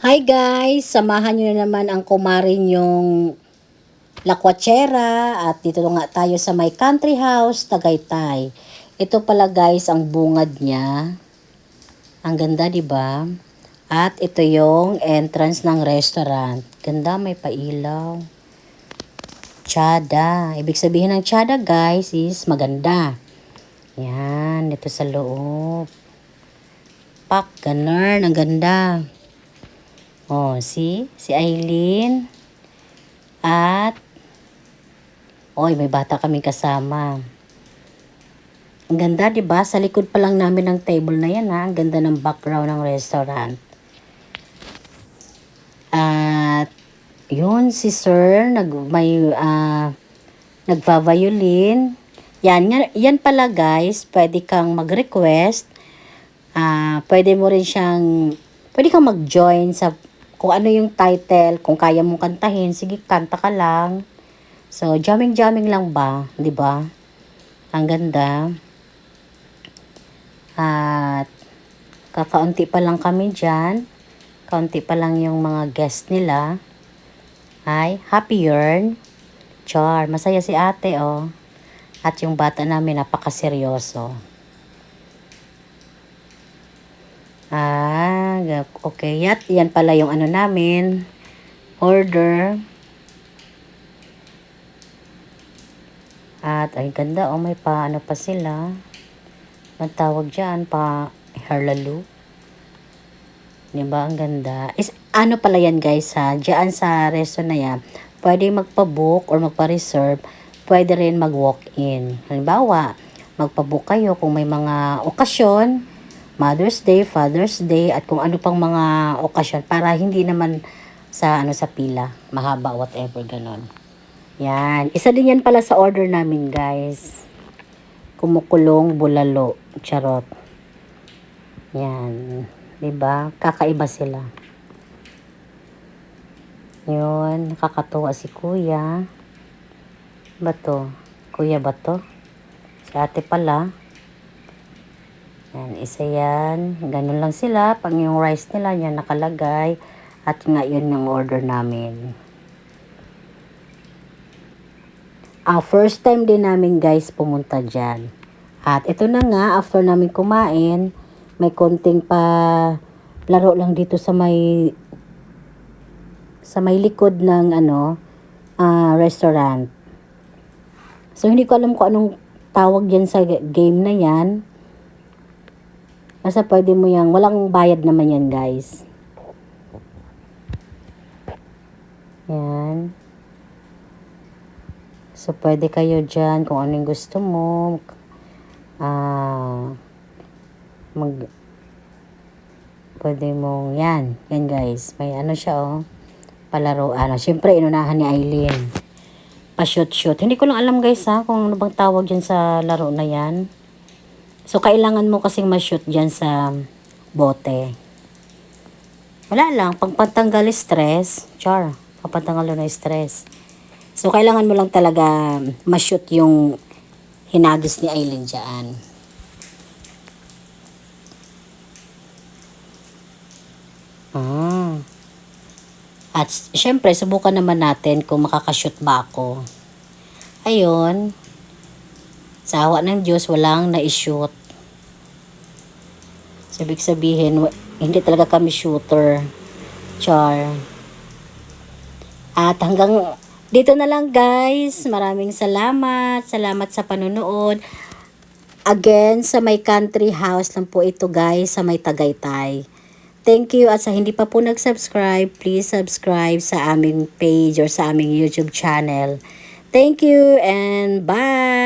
Hi guys! Samahan nyo na naman ang kumarin yung lakwachera at dito nga tayo sa my country house, Tagaytay. Ito pala guys ang bungad niya. Ang ganda, di ba? At ito yung entrance ng restaurant. Ganda, may pailaw. Tiyada. Ibig sabihin ng tiyada guys is maganda. Yan, ito sa loob. Pak, ganun, ang ganda. Oh, si Aileen. At, oy, may bata kaming kasama. Ang ganda, di ba? Sa likod pa lang namin ng table na yan, ha? Ang ganda ng background ng restaurant. At, yun, si Sir, nagva-violin. Yan pala, guys. Pwede kang mag-request. Pwede kang mag-join sa kung ano yung title, kung kaya mong kantahin, sige, kanta ka lang. So, jamming-jamming lang ba? Di ba? Ang ganda. At, kakaunti pa lang kami dyan. Kaunti pa lang yung mga guest nila. Ay, happy yarn. Char, masaya si ate, oh. At yung bata namin, napakaseryoso. Okay. Yan pala yung ano namin. Order. At ay ganda, oh, may pa ano pa sila. Ang tawag dyan, pa herlalu. Diba, ang ganda. Ano pala yan guys ha, dyan sa resto na yan, pwede magpa-book or magpa-reserve, pwede rin mag-walk-in. Halimbawa, magpa-book kayo kung may mga okasyon, Mother's Day, Father's Day, at kung ano pang mga okasyon para hindi naman sa pila, mahaba, whatever, ganon. Yan. Isa din yan pala sa order namin, guys. Kumukulong bulalo. Charot. Yan. Diba? Kakaiba sila. Yun. Nakakatuwa si kuya. Bato? Kuya ba to? Si ate pala. Yan. Isa yan. Ganun lang sila. Pang yung rice nila, yan nakalagay. At nga yun yung order namin. First time din namin guys pumunta dyan. At ito na nga, after namin kumain, may konting pa laro lang dito sa may likod ng restaurant. So hindi ko alam kung anong tawag yan sa game na yan. Basta pwede mo yan, walang bayad naman yan guys. Yan. So, pwede kayo dyan kung ano yung gusto mo. Pwede mong, yan guys. May ano siya, oh. Palaro, syempre, inunahan ni Aileen. Pa-shoot-shoot. Hindi ko lang alam guys, ha, kung ano bang tawag dyan sa laro na yan. So, kailangan mo kasing ma-shoot dyan sa bote. Wala lang, pagpantanggal stress. Char, pagpantanggal na stress. So, kailangan mo lang talaga ma-shoot yung hinagis ni Aileen dyan. At, syempre, subukan naman natin kung makakashoot ba ako. Ayun. Sa awa ng Diyos, walang na-shoot. So, ibig sabihin, hindi talaga kami shooter. Char. At hanggang dito na lang guys. Maraming salamat. Salamat sa panonood. Again, sa my country house lang po ito guys, sa may Tagaytay. Thank you. At sa hindi pa po nag-subscribe, please subscribe sa aming page or sa aming YouTube channel. Thank you and bye!